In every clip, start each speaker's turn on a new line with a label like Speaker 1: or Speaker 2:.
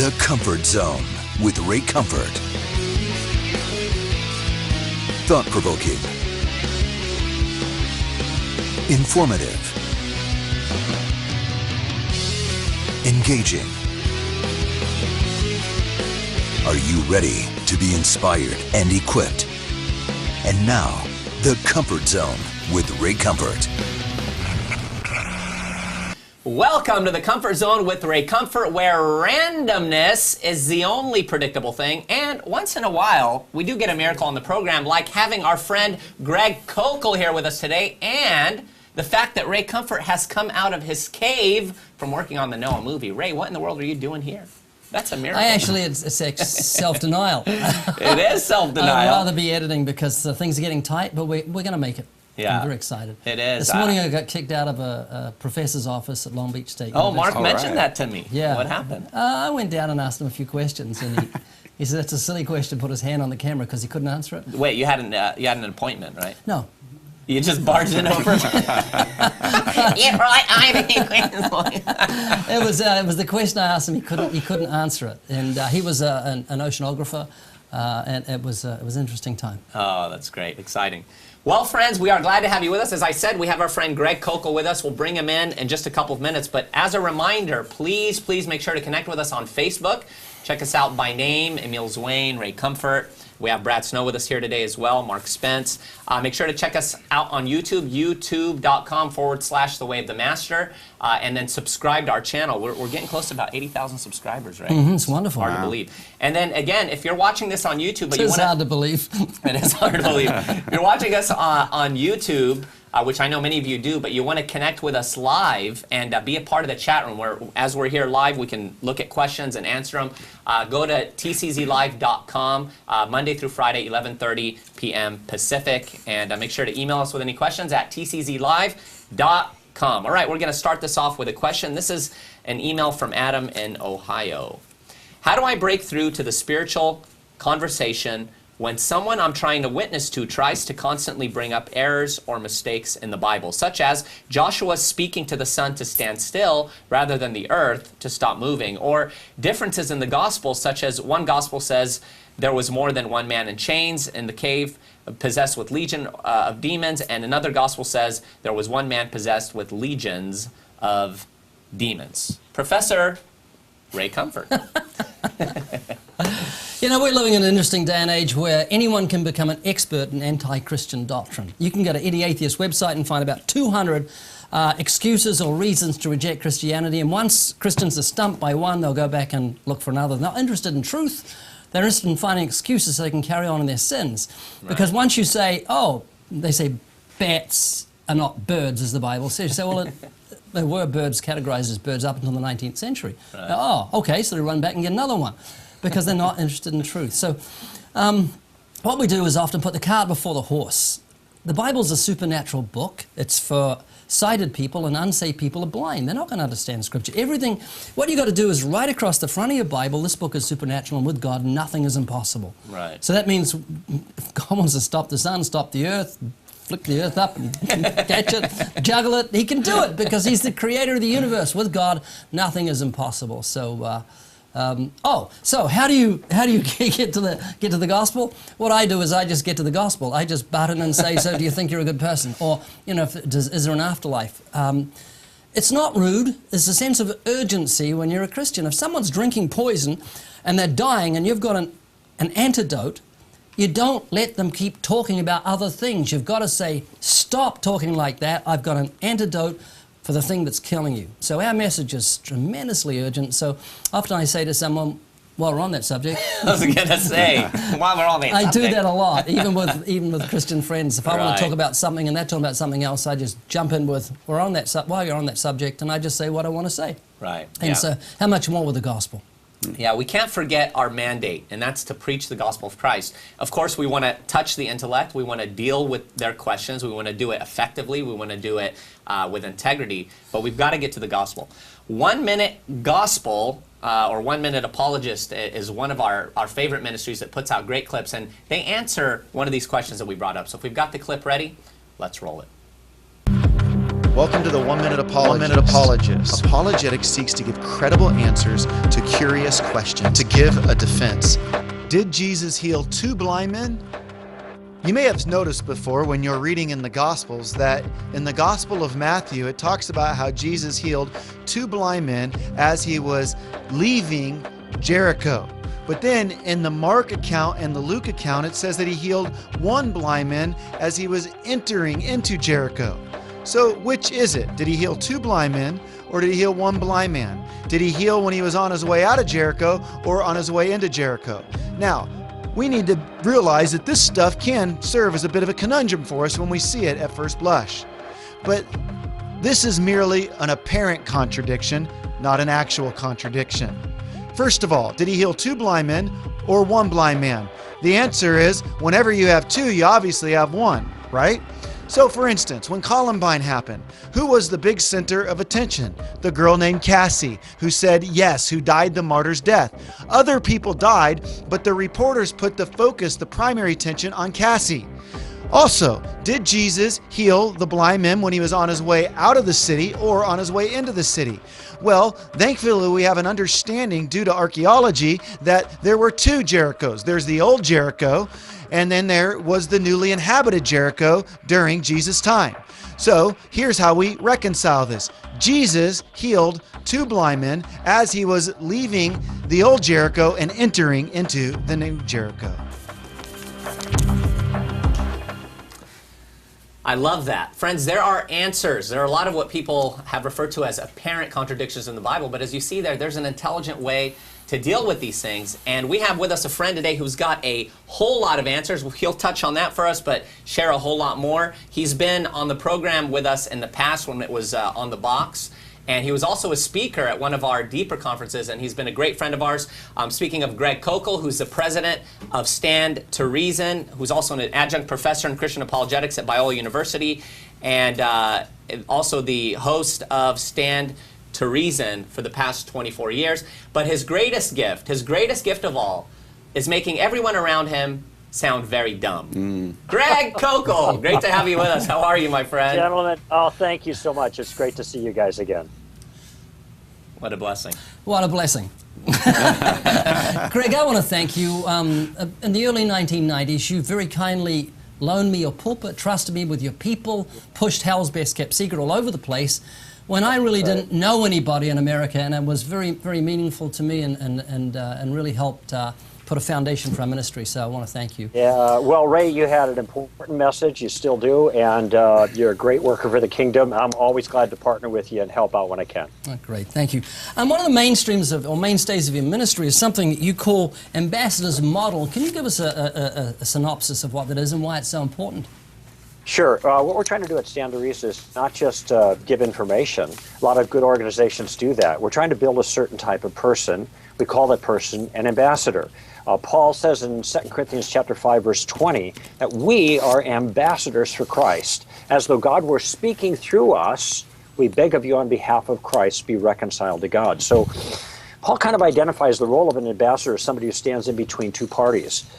Speaker 1: The Comfort Zone with Ray Comfort. Thought-provoking. Informative. Engaging. Are you ready to be inspired and equipped? And now, The Comfort Zone with Ray Comfort.
Speaker 2: Welcome to The Comfort Zone with Ray Comfort, where randomness is the only predictable thing, and once in a while, we do get a miracle on the program, like having our friend Greg Kokel here with us today, and the fact that Ray Comfort has come out of his cave from working on the Noah movie. Ray, what in the world are you doing here? That's a miracle.
Speaker 3: It's self-denial.
Speaker 2: It is self-denial.
Speaker 3: I'd rather be editing because things are getting tight, but we're going to make it.
Speaker 2: Yeah.
Speaker 3: I'm very excited.
Speaker 2: It is.
Speaker 3: This morning I got kicked out of a professor's office at Long Beach State
Speaker 2: Oh,
Speaker 3: University.
Speaker 2: Mark mentioned that to me.
Speaker 3: Yeah.
Speaker 2: What happened?
Speaker 3: I went down and asked him a few questions, and he said that's a silly question, put his hand on the camera because he couldn't answer it.
Speaker 2: Wait, you had an appointment, right?
Speaker 3: No.
Speaker 2: You just barged in over. Yeah, right.
Speaker 3: It was the question I asked him. He couldn't answer it, and he was an oceanographer, and it was an interesting time.
Speaker 2: Oh, that's great, exciting. Well, friends, we are glad to have you with us. As I said, we have our friend Greg Kokel with us. We'll bring him in just a couple of minutes. But as a reminder, please make sure to connect with us on Facebook. Check us out by name: Emeal, Zwayne, Ray Comfort. We have Brad Snow with us here today as well, Mark Spence. Make sure to check us out on YouTube, youtube.com/The Way of the Master, and then subscribe to our channel. We're getting close to about 80,000 subscribers, right?
Speaker 3: Mm-hmm, it's wonderful.
Speaker 2: Hard to believe. And then again, if you're watching this on YouTube, but
Speaker 3: it's hard to believe.
Speaker 2: It is hard to believe. If you're watching us on YouTube, which I know many of you do, but you want to connect with us live and be a part of the chat room where, as we're here live, we can look at questions and answer them. Go to tczlive.com Monday through Friday, 11:30 p.m. Pacific, and make sure to email us with any questions at tczlive.com. All right, we're going to start this off with a question. This is an email from Adam in Ohio. How do I break through to the spiritual conversation when someone I'm trying to witness to tries to constantly bring up errors or mistakes in the Bible, such as Joshua speaking to the sun to stand still rather than the earth to stop moving, or differences in the gospel, such as one gospel says there was more than one man in chains in the cave possessed with legion of demons, and another gospel says there was one man possessed with legions of demons. Professor Ray Comfort.
Speaker 3: You know, we're living in an interesting day and age where anyone can become an expert in anti-Christian doctrine. You can go to any atheist website and find about 200 excuses or reasons to reject Christianity, and once Christians are stumped by one, they'll go back and look for another. They're not interested in truth. They're interested in finding excuses so they can carry on in their sins. Right. Because once you say, oh, they say bats are not birds, as the Bible says. You say, well, there were birds categorized as birds up until the 19th century. Right. Oh, okay, so they run back and get another one, because they're not interested in truth. So what we do is often put the cart before the horse. The Bible's a supernatural book. It's for sighted people, and unsaved people are blind. They're not going to understand Scripture. Everything, what you got to do is right across the front of your Bible, this book is supernatural, and with God, nothing is impossible.
Speaker 2: Right.
Speaker 3: So that means if God wants to stop the sun, stop the earth, flick the earth up and catch it, juggle it, he can do it because he's the creator of the universe. With God, nothing is impossible. So, so how do you get to the gospel? What I do is I just get to the gospel. I just butt in and say, so do you think you're a good person? Or, you know, is there an afterlife? It's not rude. There's a sense of urgency when you're a Christian. If someone's drinking poison and they're dying and you've got an antidote, you don't let them keep talking about other things. You've got to say, stop talking like that. I've got an antidote for the thing that's killing you. So our message is tremendously urgent. So often I say to someone, while we're on that subject.
Speaker 2: I was going to say, while we're on that subject.
Speaker 3: I do that a lot, even with Christian friends. If I want to talk about something and they're talking about something else, I just jump in with, while you're on that subject, and I just say what I want to say.
Speaker 2: Right.
Speaker 3: And so how much more with the gospel?
Speaker 2: Yeah, we can't forget our mandate, and that's to preach the gospel of Christ. Of course, we want to touch the intellect. We want to deal with their questions. We want to do it effectively. We want to do it with integrity. But we've got to get to the gospel. 1 Minute Gospel, or 1 Minute Apologist, is one of our favorite ministries that puts out great clips, and they answer one of these questions that we brought up. So if we've got the clip ready, let's roll it.
Speaker 4: Welcome to the 1 Minute Apologist. Apologetics seeks to give credible answers to curious questions, to give a defense. Did Jesus heal 2 blind men? You may have noticed before when you're reading in the Gospels that in the Gospel of Matthew, it talks about how Jesus healed 2 blind men as he was leaving Jericho. But then in the Mark account and the Luke account, it says that he healed 1 blind man as he was entering into Jericho. So which is it? Did he heal 2 blind men or did he heal 1 blind man? Did he heal when he was on his way out of Jericho or on his way into Jericho? Now, we need to realize that this stuff can serve as a bit of a conundrum for us when we see it at first blush. But this is merely an apparent contradiction, not an actual contradiction. First of all, did he heal 2 blind men or 1 blind man? The answer is, whenever you have 2, you obviously have 1, right? So for instance, when Columbine happened, who was the big center of attention? The girl named Cassie, who said yes, who died the martyr's death. Other people died, but the reporters put the primary attention on Cassie. Also, did Jesus heal the blind men when he was on his way out of the city or on his way into the city? Well, thankfully we have an understanding due to archaeology that there were 2 Jerichos. There's the old Jericho, and then there was the newly inhabited Jericho during Jesus' time. So here's how we reconcile this. Jesus healed 2 blind men as he was leaving the old Jericho and entering into the new Jericho.
Speaker 2: I love that. Friends, there are answers. There are a lot of what people have referred to as apparent contradictions in the Bible, but as you see there's an intelligent way to deal with these things. And we have with us a friend today who's got a whole lot of answers. He'll touch on that for us, but share a whole lot more. He's been on the program with us in the past when it was on the box. And he was also a speaker at one of our deeper conferences, and he's been a great friend of ours. Speaking of Greg Kokel, who's the president of Stand to Reason, who's also an adjunct professor in Christian apologetics at Biola University, and also the host of Stand to Reason for the past 24 years. But his greatest gift of all, is making everyone around him sound very dumb. Greg Kokel, great to have you with us. How are you, my friend?
Speaker 5: Gentlemen, thank you so much. It's great to see you guys again.
Speaker 2: What a blessing.
Speaker 3: What a blessing. Greg, I want to thank you. In the early 1990s, you very kindly loaned me your pulpit, trusted me with your people, pushed Hell's Best Kept Secret all over the place when I really didn't know anybody in America, and it was very, very meaningful to me and really helped put a foundation for our ministry, so I want to thank you.
Speaker 5: Yeah, well, Ray, you had an important message, you still do, and you're a great worker for the kingdom. I'm always glad to partner with you and help out when I can.
Speaker 3: Oh, great, thank you. One of the mainstays of your ministry is something you call Ambassador's Model. Can you give us a synopsis of what that is and why it's so important?
Speaker 5: Sure. What we're trying to do at Stand to Reason is not just give information. A lot of good organizations do that. We're trying to build a certain type of person. We call that person an ambassador. Paul says in 2 Corinthians chapter 5, verse 20, that we are ambassadors for Christ. As though God were speaking through us, we beg of you on behalf of Christ, be reconciled to God. So Paul kind of identifies the role of an ambassador as somebody who stands in between 2 parties.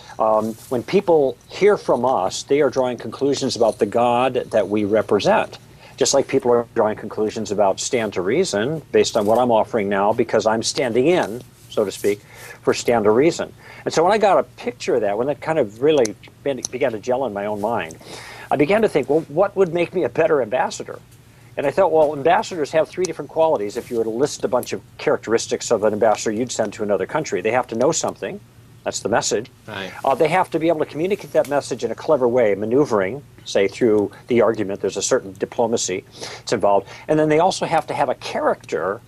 Speaker 5: When people hear from us, they are drawing conclusions about the God that we represent. Just like people are drawing conclusions about Stand to Reason based on what I'm offering now because I'm standing in, so to speak, for Stand to Reason. And so when I got a picture of that, when that kind of really began to gel in my own mind, I began to think, well, what would make me a better ambassador? And I thought, well, ambassadors have 3 different qualities. If you were to list a bunch of characteristics of an ambassador you'd send to another country, they have to know something. That's the message.
Speaker 2: Right.
Speaker 5: They have to be able to communicate that message in a clever way, maneuvering, say, through the argument. There's a certain diplomacy that's involved. And then they also have to have a character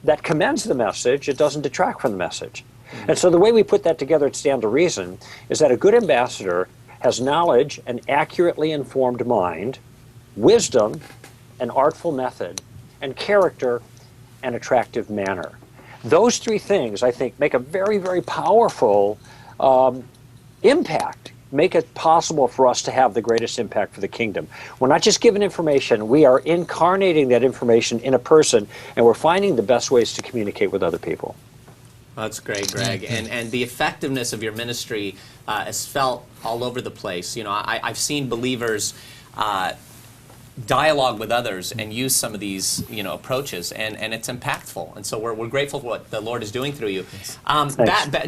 Speaker 5: that commends the message. It doesn't detract from the message. And so the way we put that together at Stand to Reason is that a good ambassador has knowledge, an accurately informed mind, wisdom, an artful method, and character, an attractive manner. Those 3 things, I think, make a very, very powerful impact, make it possible for us to have the greatest impact for the kingdom. We're not just giving information, we are incarnating that information in a person, and we're finding the best ways to communicate with other people.
Speaker 2: That's great, Greg. And the effectiveness of your ministry is felt all over the place. You know, I've seen believers dialogue with others and use some of these, approaches, and it's impactful. And so we're grateful for what the Lord is doing through you.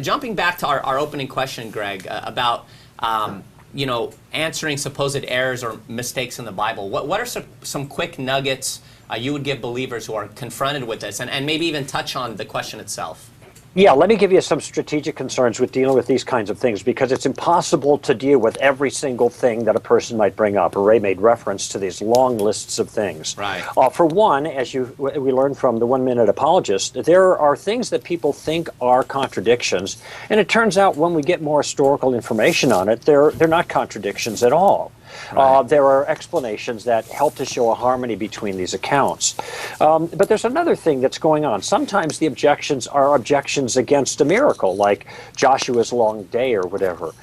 Speaker 2: Jumping back to our opening question, Greg, about answering supposed errors or mistakes in the Bible. What are some quick nuggets you would give believers who are confronted with this, and maybe even touch on the question itself?
Speaker 5: Yeah, let me give you some strategic concerns with dealing with these kinds of things, because it's impossible to deal with every single thing that a person might bring up. Ray made reference to these long lists of things.
Speaker 2: Right.
Speaker 5: For one, as we learned from the 1 Minute Apologist, there are things that people think are contradictions, and it turns out when we get more historical information on it, they're not contradictions at all. Right. There are explanations that help to show a harmony between these accounts. But there's another thing that's going on. Sometimes the objections are objections against a miracle, like Joshua's long day or whatever.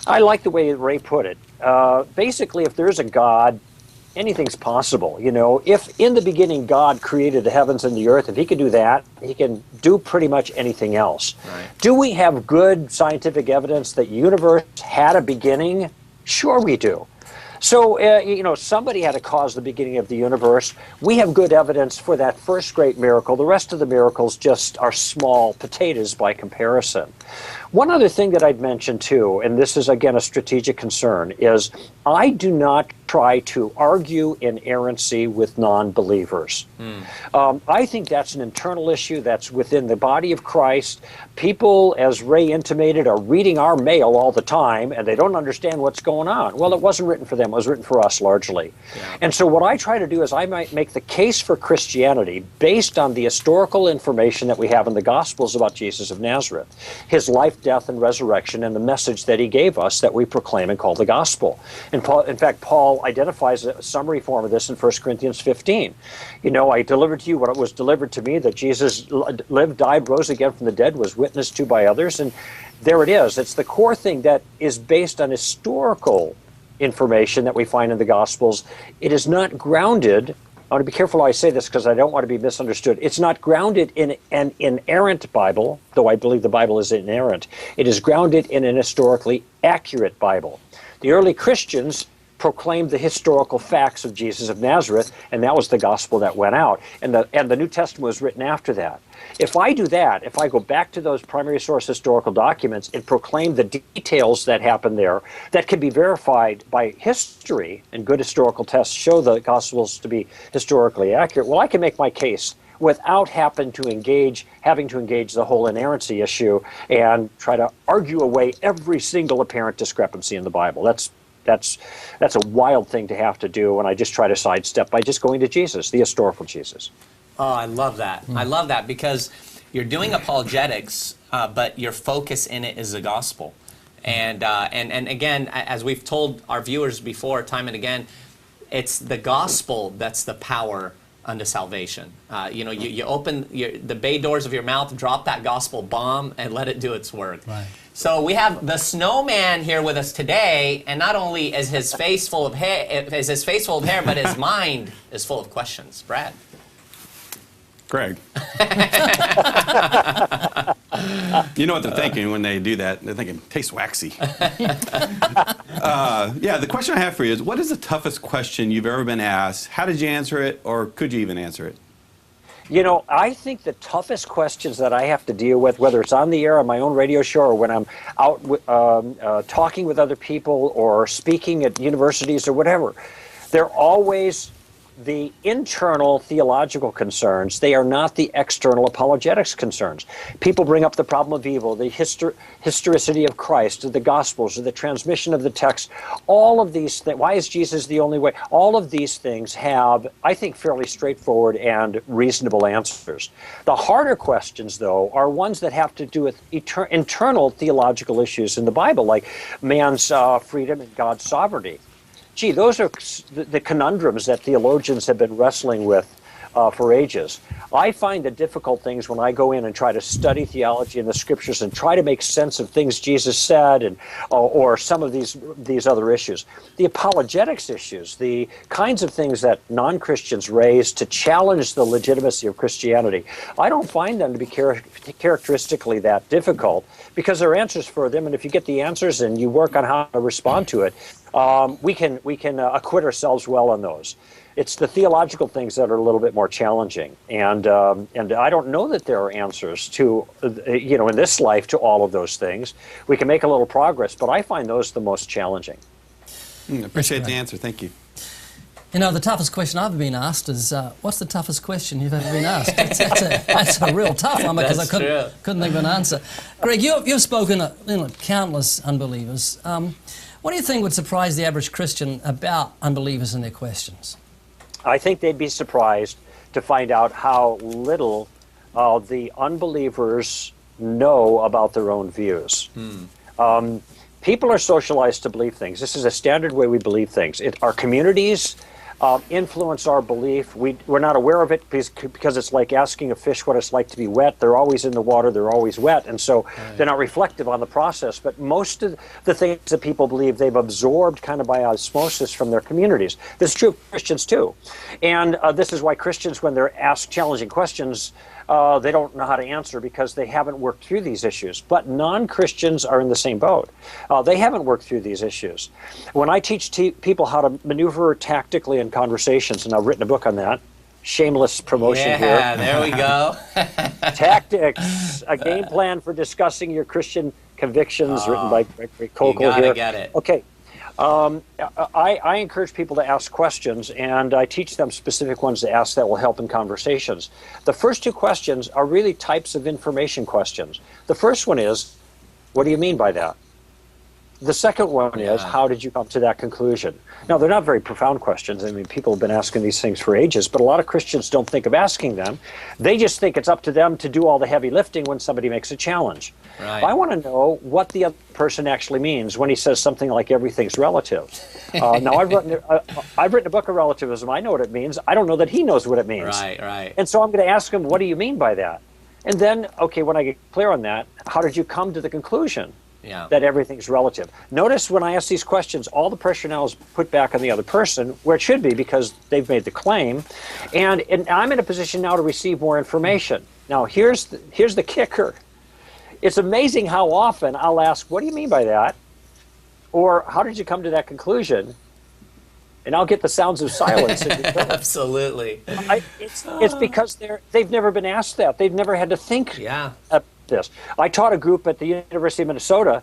Speaker 5: I like the way Ray put it. Basically, if there's a God, anything's possible. If in the beginning God created the heavens and the earth, if he could do that, he can do pretty much anything else. Right. Do we have good scientific evidence that the universe had a beginning? Sure we do. So, somebody had to cause the beginning of the universe. We have good evidence for that first great miracle. The rest of the miracles just are small potatoes by comparison. One other thing that I'd mention too, and this is again a strategic concern, is I do not try to argue inerrancy with non-believers. I think that's an internal issue that's within the body of Christ. People, as Ray intimated, are reading our mail all the time, and they don't understand what's going on. Well, it wasn't written for them. It was written for us, largely. Yeah. And so what I try to do is I might make the case for Christianity based on the historical information that we have in the Gospels about Jesus of Nazareth, his life, death, and resurrection, and the message that he gave us that we proclaim and call the gospel. And in fact, Paul identifies a summary form of this in 1 Corinthians 15. I delivered to you what was delivered to me, that Jesus lived, died, rose again from the dead, was witnessed to by others. And there it is. It's the core thing that is based on historical information that we find in the Gospels. It is not grounded, I want to be careful how I say this because I don't want to be misunderstood. It's not grounded in an inerrant Bible, though I believe the Bible is inerrant. It is grounded in an historically accurate Bible. The early Christians proclaimed the historical facts of Jesus of Nazareth, and that was the gospel that went out. And the New Testament was written after that. If I do that, if I go back to those primary source historical documents and proclaim the details that happened there that can be verified by history, and good historical tests show the Gospels to be historically accurate, well, I can make my case without having to engage the whole inerrancy issue and try to argue away every single apparent discrepancy in the Bible. That's a wild thing to have to do, and I just try to sidestep by just going to Jesus, the historical Jesus.
Speaker 2: Oh, I love that. I love that because you're doing apologetics, but your focus in it is the gospel. And again, as we've told our viewers before, time and again, it's the gospel that's the power unto salvation. You open the bay doors of your mouth, drop that gospel bomb, and let it do its work. Right. So we have the snowman here with us today, and not only is his face full of hair, but his mind is full of questions. Brad.
Speaker 6: Greg. You know what they're thinking when they do that? They're thinking, tastes waxy. The question I have for you is, what is the toughest question you've ever been asked? How did you answer it, or could you even answer it?
Speaker 5: I think the toughest questions that I have to deal with, whether it's on the air on my own radio show or when I'm out talking with other people or speaking at universities or whatever, they're always the internal theological concerns. They are not the external apologetics concerns. People bring up the problem of evil, the historicity of Christ, the Gospels, or the transmission of the text. All of these things, why is Jesus the only way? All of these things have, I think, fairly straightforward and reasonable answers. The harder questions, though, are ones that have to do with internal theological issues in the Bible, like man's freedom and God's sovereignty. Gee, those are the conundrums that theologians have been wrestling with for ages. I find the difficult things when I go in and try to study theology in the scriptures and try to make sense of things Jesus said and or some of these other issues. The apologetics issues, the kinds of things that non-Christians raise to challenge the legitimacy of Christianity, I don't find them to be characteristically that difficult because there are answers for them, and if you get the answers and you work on how to respond to it, we can acquit ourselves well on those. It's the theological things that are a little bit more challenging, and I don't know that there are answers to, in this life, to all of those things. We can make a little progress, but I find those the most challenging.
Speaker 6: Appreciate the answer. Thank you.
Speaker 3: You know, the toughest question I've ever been asked is, what's the toughest question you've ever been asked? That's a real tough one, because I couldn't think of an answer. Greg, you've spoken to countless unbelievers. What do you think would surprise the average Christian about unbelievers and their questions?
Speaker 5: I think they'd be surprised to find out how little the unbelievers know about their own views. People are socialized to believe things. This is a standard way we believe things. Our communities influence our belief. We're not aware of it because it's like asking a fish what it's like to be wet. They're always in the water, they're always wet, and so they're not reflective on the process. But most of the things that people believe, they've absorbed kind of by osmosis from their communities. This is true of Christians too. And this is why Christians, when they're asked challenging questions, they don't know how to answer because they haven't worked through these issues. But non-Christians are in the same boat. They haven't worked through these issues. When I teach people how to maneuver tactically in conversations, and I've written a book on that, shameless promotion here.
Speaker 2: Yeah, there we go.
Speaker 5: Tactics, a game plan for discussing your Christian convictions, written by Gregory Kokel here.
Speaker 2: You gotta get it.
Speaker 5: Okay. I encourage people to ask questions, and I teach them specific ones to ask that will help in conversations. The first two questions are really types of information questions. The first one is, what do you mean by that? The second one is, how did you come to that conclusion? Now, they're not very profound questions. I mean, people have been asking these things for ages, but a lot of Christians don't think of asking them. They just think it's up to them to do all the heavy lifting when somebody makes a challenge.
Speaker 2: Right.
Speaker 5: I want to know what the other person actually means when he says something like everything's relative. Now, I've written a book of relativism. I know what it means. I don't know that he knows what it means.
Speaker 2: Right, right.
Speaker 5: And so I'm going to ask him, what do you mean by that? And then, okay, when I get clear on that, how did you come to the conclusion that everything's relative? Notice when I ask these questions, all the pressure now is put back on the other person, where it should be because they've made the claim. And I'm in a position now to receive more information. Now, here's the kicker. It's amazing how often I'll ask, what do you mean by that? Or how did you come to that conclusion? And I'll get the sounds of silence.
Speaker 2: Absolutely.
Speaker 5: It's because they've never been asked that. They've never had to think about this. I taught a group at the University of Minnesota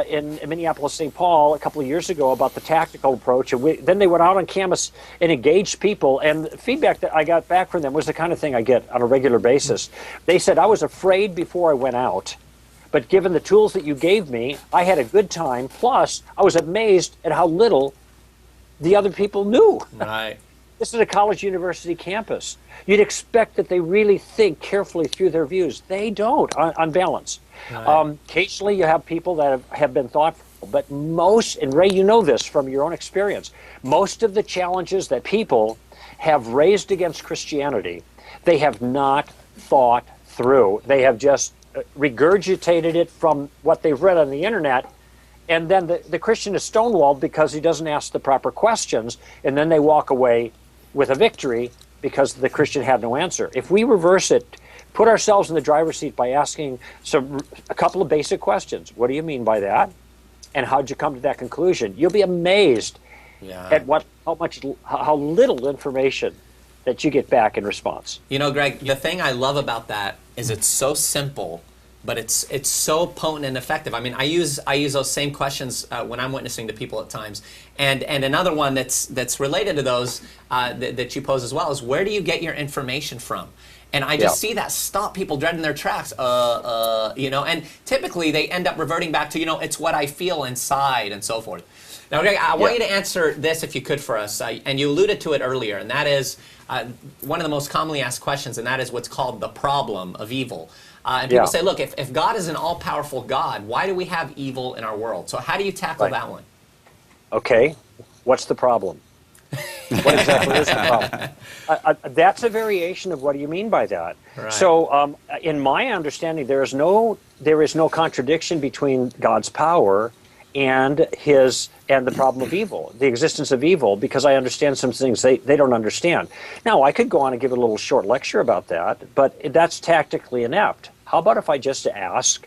Speaker 5: in Minneapolis, St. Paul a couple of years ago about the tactical approach. And then they went out on campus and engaged people. And the feedback that I got back from them was the kind of thing I get on a regular basis. They said, I was afraid before I went out. But given the tools that you gave me, I had a good time. Plus, I was amazed at how little the other people knew.
Speaker 2: Right.
Speaker 5: This is a college university campus. You'd expect that they really think carefully through their views. They don't, on balance. Right. Occasionally, you have people that have been thoughtful, but most, and Ray, you know this from your own experience, most of the challenges that people have raised against Christianity, they have not thought through. They have just regurgitated it from what they've read on the internet, and then the Christian is stonewalled because he doesn't ask the proper questions, and then they walk away with a victory because the Christian had no answer. If we reverse it, put ourselves in the driver's seat by asking a couple of basic questions. What do you mean by that? And how'd you come to that conclusion? You'll be amazed at how little information that you get back in response.
Speaker 2: You know, Greg, the thing I love about that is it's so simple, but it's so potent and effective. I mean, I use those same questions when I'm witnessing to people at times. And another one that's related to those that you pose as well is, where do you get your information from? And I just see that stop people dead in their tracks, and typically they end up reverting back to, it's what I feel inside and so forth. Now, Greg, I want you to answer this if you could for us, and you alluded to it earlier, and that is one of the most commonly asked questions, and that is what's called the problem of evil. And people say, look, if God is an all-powerful God, why do we have evil in our world? So how do you tackle that one?
Speaker 5: Okay, what's the problem? What exactly is the problem? That's a variation of what do you mean by that. Right. So in my understanding, there is no contradiction between God's power and the problem of evil, the existence of evil, because I understand some things they don't understand. Now, I could go on and give a little short lecture about that, but that's tactically inept. How about if I just ask,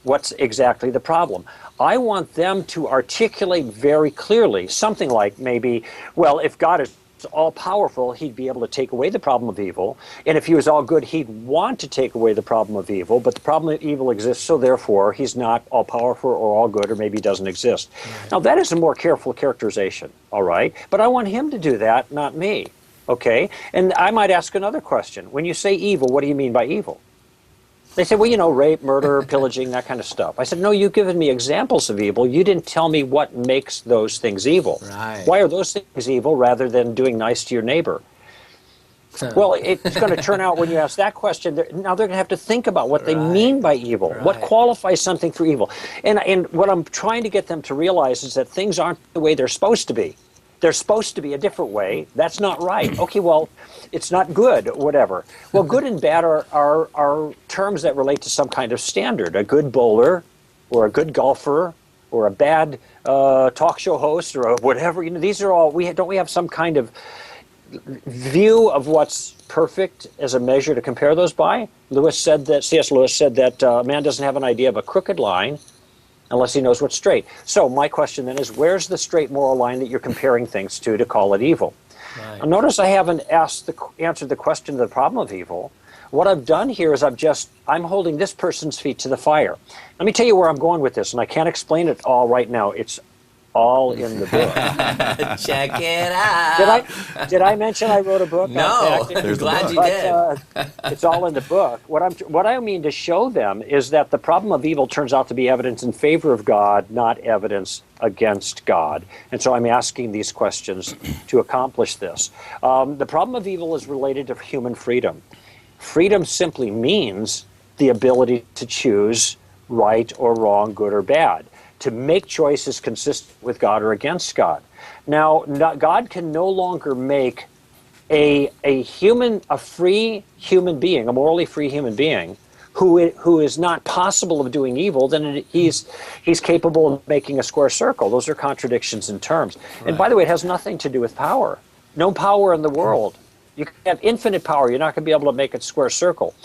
Speaker 5: what's exactly the problem. I want them to articulate very clearly something like maybe, well, if God is all-powerful, he'd be able to take away the problem of evil, and if he was all good, he'd want to take away the problem of evil, but the problem of evil exists, so therefore he's not all-powerful or all good, or maybe he doesn't exist. Right. Now, that is a more careful characterization, all right? But I want him to do that, not me, okay? And I might ask another question. When you say evil, what do you mean by evil? They said, well, you know, rape, murder, pillaging, that kind of stuff. I said, no, you've given me examples of evil. You didn't tell me what makes those things evil.
Speaker 2: Right.
Speaker 5: Why are those things evil rather than doing nice to your neighbor? Well, it's going to turn out when you ask that question, now they're going to have to think about what they mean by evil. What qualifies something for evil? And what I'm trying to get them to realize is that things aren't the way they're supposed to be. They're supposed to be a different way. That's not right. Okay, well, it's not good, whatever. Well, good and bad are terms that relate to some kind of standard. A good bowler or a good golfer or a bad talk show host or whatever. You know, these are all, don't we have some kind of view of what's perfect as a measure to compare those by? C.S. Lewis said that a man doesn't have an idea of a crooked line unless he knows what's straight. So my question then is, where's the straight moral line that you're comparing things to call it evil? Right. Now, notice I haven't answered the question of the problem of evil. What I've done here is I'm holding this person's feet to the fire. Let me tell you where I'm going with this, and I can't explain it all right now. It's all in the book.
Speaker 2: Check it out.
Speaker 5: Did I mention I wrote a book?
Speaker 2: No, I'm glad you did.
Speaker 5: It's all in the book. What I mean to show them is that the problem of evil turns out to be evidence in favor of God, not evidence against God. And so I'm asking these questions to accomplish this. The problem of evil is related to human freedom. Freedom simply means the ability to choose right or wrong, good or bad, to make choices consistent with God or against God. Now, God can no longer make a free human being, a morally free human being, who is not possible of doing evil. Then he's capable of making a square circle. Those are contradictions in terms. Right. And by the way, it has nothing to do with power. No power in the world. You can have infinite power. You're not going to be able to make a square circle.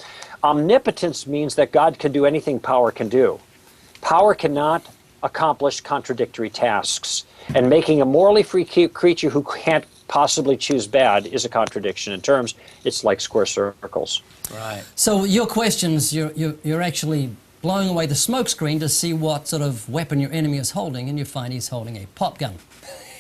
Speaker 5: Omnipotence means that God can do anything power can do. Power cannot accomplish contradictory tasks, and making a morally free creature who can't possibly choose bad is a contradiction in terms. It's like square circles.
Speaker 3: Right. So your questions, you're actually blowing away the smoke screen to see what sort of weapon your enemy is holding, and you find he's holding a pop gun.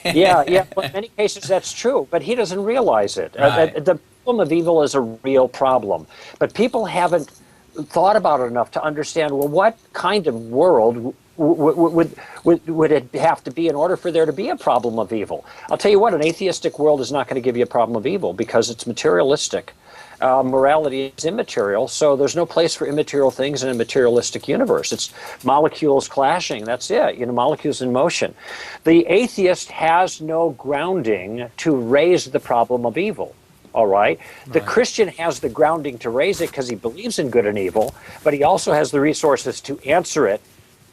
Speaker 5: Yeah. Well, in many cases that's true, but he doesn't realize it.
Speaker 2: Right.
Speaker 5: The problem of evil is a real problem, but people haven't thought about it enough to understand, well, what kind of world would it have to be in order for there to be a problem of evil? I'll tell you what, an atheistic world is not going to give you a problem of evil because it's materialistic. Morality is immaterial, so there's no place for immaterial things in a materialistic universe. It's molecules clashing, that's it, molecules in motion. The atheist has no grounding to raise the problem of evil. All right? The Christian has the grounding to raise it because he believes in good and evil, but he also has the resources to answer it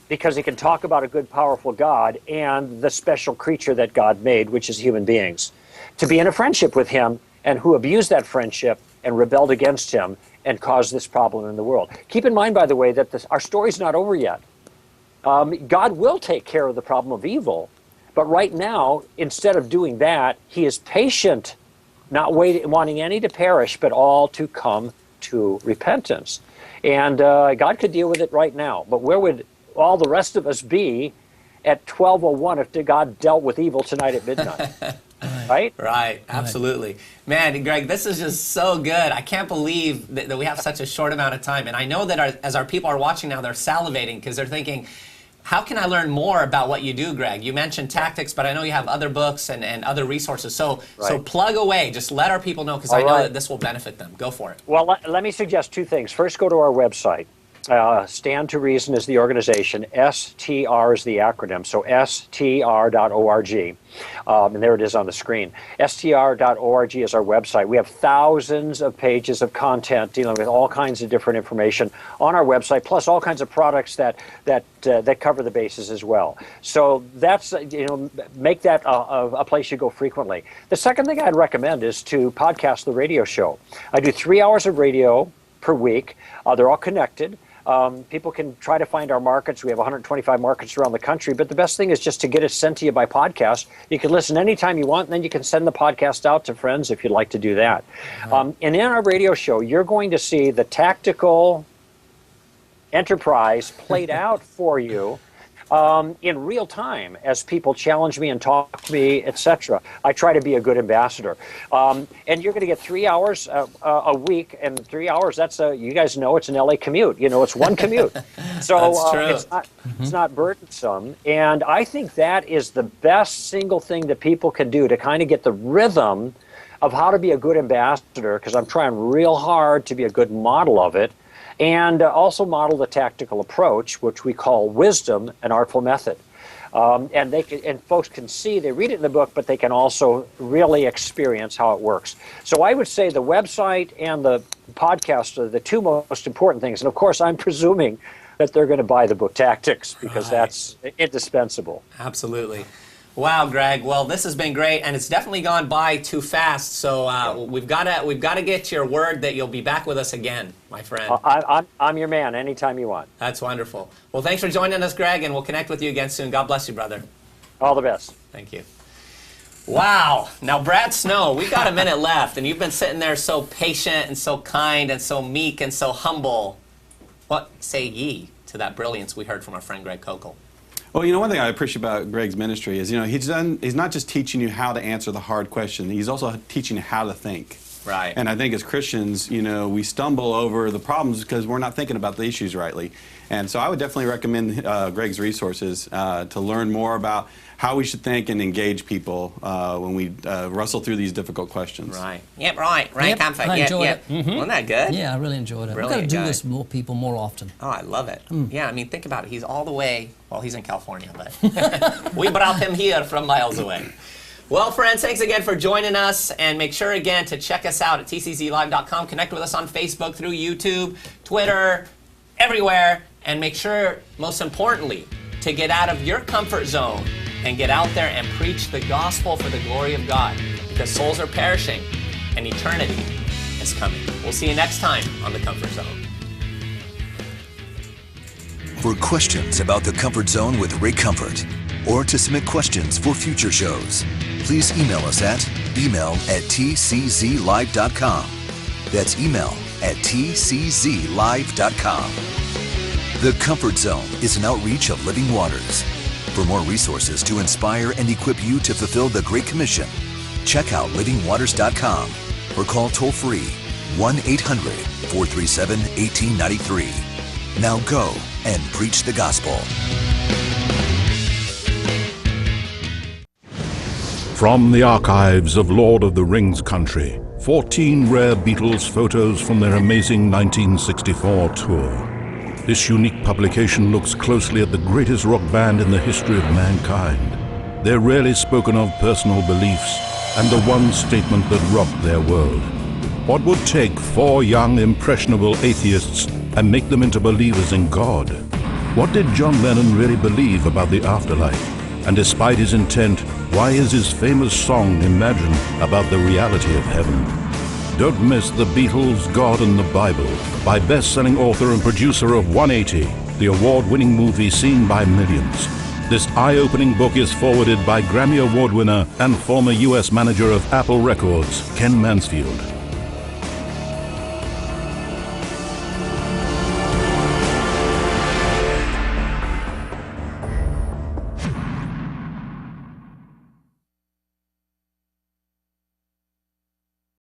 Speaker 5: because he can talk about a good, powerful God and the special creature that God made, which is human beings, to be in a friendship with him and who abused that friendship and rebelled against him and caused this problem in the world. Keep in mind, by the way, that our story's not over yet. God will take care of the problem of evil, but right now, instead of doing that, he is patient, not wanting any to perish, but all to come to repentance. And God could deal with it right now, but where would all the rest of us be at 12:01 if God dealt with evil tonight at midnight? Right?
Speaker 2: Right, absolutely. Man, Greg, this is just so good. I can't believe that we have such a short amount of time. And I know that as our people are watching now, they're salivating because they're thinking, how can I learn more about what you do, Greg? You mentioned tactics, but I know you have other books and other resources. So plug away. Just let our people know, because I know that this will benefit them. Go for it.
Speaker 5: Well, let me suggest two things. First, go to our website. Stand to Reason is the organization. STR is the acronym, so str.org. And there it is on the screen. str.org is our website. We have thousands of pages of content dealing with all kinds of different information on our website, plus all kinds of products that cover the bases as well. So that's, make that a place you go frequently. The second thing I'd recommend is to podcast the radio show. I do 3 hours of radio per week. They're all connected. People can try to find our markets. We have 125 markets around the country, but the best thing is just to get it sent to you by podcast. You can listen anytime you want, and then you can send the podcast out to friends if you'd like to do that. And in our radio show, you're going to see the tactical enterprise played out for you in real time as people challenge me and talk to me, etc. I try to be a good ambassador. And you're going to get 3 hours a week, and 3 hours, that's you guys know it's an LA commute. You know, it's one commute. So it's not burdensome. And I think that is the best single thing that people can do to kind of get the rhythm of how to be a good ambassador, because I'm trying real hard to be a good model of it. And also model the tactical approach, which we call wisdom, an artful method. And folks can see, they read it in the book, but they can also really experience how it works. So I would say the website and the podcast are the two most important things. And of course, I'm presuming that they're going to buy the book Tactics, because that's indispensable.
Speaker 2: Absolutely. Wow, Greg. Well, this has been great, and it's definitely gone by too fast. So we've got to get your word that you'll be back with us again, my friend.
Speaker 5: I'm your man anytime you want.
Speaker 2: That's wonderful. Well, thanks for joining us, Greg, and we'll connect with you again soon. God bless you, brother.
Speaker 5: All the best.
Speaker 2: Thank you. Wow. Now, Brad Snow, we've got a minute left, and you've been sitting there so patient and so kind and so meek and so humble. What say ye to that brilliance we heard from our friend Greg Kokel?
Speaker 6: Well, you know, one thing I appreciate about Greg's ministry is, you know, he's not just teaching you how to answer the hard question, he's also teaching you how to think.
Speaker 2: Right.
Speaker 6: And I think as Christians, you know, we stumble over the problems because we're not thinking about the issues rightly. And so I would definitely recommend Greg's resources to learn more about how we should think and engage people when we wrestle through these difficult questions.
Speaker 2: Right. Yep, right. Ray
Speaker 3: Yep,
Speaker 2: Comfort.
Speaker 3: I
Speaker 2: Yep,
Speaker 3: enjoyed
Speaker 2: yep.
Speaker 3: it.
Speaker 2: Wasn't that good?
Speaker 3: Yeah, I really enjoyed it. We've got to
Speaker 2: Brilliant
Speaker 3: do
Speaker 2: guy.
Speaker 3: this more people more often.
Speaker 2: Oh, I love it. Yeah, I mean, think about it. He's all the way, well, he's in California, but we brought him here from miles away. Well, friends, thanks again for joining us, and make sure again to check us out at tczlive.com. Connect with us on Facebook, through YouTube, Twitter, everywhere, and make sure, most importantly, to get out of your comfort zone and get out there and preach the gospel for the glory of God, because souls are perishing and eternity is coming. We'll see you next time on The Comfort Zone.
Speaker 1: For questions about The Comfort Zone with Ray Comfort, or to submit questions for future shows, please email us at email@tczlive.com. That's email@tczlive.com. The Comfort Zone is an outreach of Living Waters. For more resources to inspire and equip you to fulfill the Great Commission, check out livingwaters.com or call toll-free 1-800-437-1893. Now go and preach the gospel.
Speaker 7: From the archives of Lord of the Rings country, 14 rare Beatles photos from their amazing 1964 tour. This unique publication looks closely at the greatest rock band in the history of mankind, their rarely spoken of personal beliefs, and the one statement that rocked their world. What would take 4 young, impressionable atheists and make them into believers in God? What did John Lennon really believe about the afterlife? And despite his intent, why is his famous song Imagine about the reality of heaven? Don't miss The Beatles, God and the Bible by best-selling author and producer of 180, the award-winning movie seen by millions. This eye-opening book is forwarded by Grammy Award winner and former U.S. manager of Apple Records, Ken Mansfield.